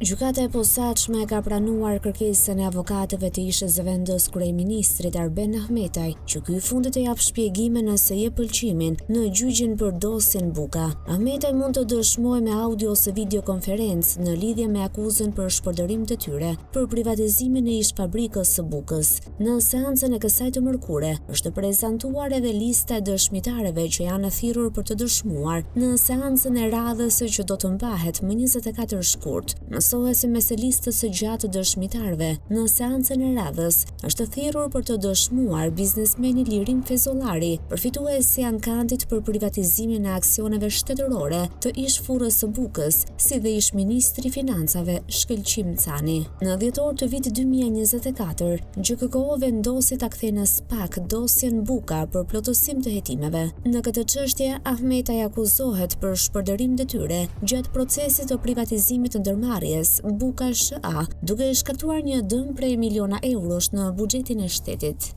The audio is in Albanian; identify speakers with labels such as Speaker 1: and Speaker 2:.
Speaker 1: Gjykata e posaçme ka pranuar kërkesën e avokatëve të ish zëvendës kryeministrit Arben Ahmetaj, që ky fundi të japë shpjegime nëse jep pëlqimin në gjyqjen për dosjen Buka. Ahmetaj mund të dëshmojë me audio ose videokonferencë në lidhje me akuzën për shpërdorim detyre për privatizimin e ish fabrikës së Bukës. Në seancën e kësaj të mërkure është prezantuar edhe lista e dëshmitarëve që janë thirrur për të dëshmuar në seancën e radhës që do të mbahet më 24 shkurt. Mësohet se mes listës së gjatë të dëshmitarëve në seancën e radhës është thirrur për të dëshmuar biznesmeni Lirim Fezollari, përfituesi i ankantit për privatizimin e aksioneve shtetërore të ish furrës së Bukës, si dhe ish ministri i financave Shkëlqim Cani. Në dhjetor të vitit 2024, GKK vendosi ta kthejë në SPAK dosjen Buka për plotësim të hetimeve. Në këtë çështje, Ahmetaj akuzohet për shpërdorim detyre gjatë procesit të privatizimit të ndërmarrjes Buka S.A., duke shkaktuar një dëm prej miliona eurosh në buxhetin e shtetit.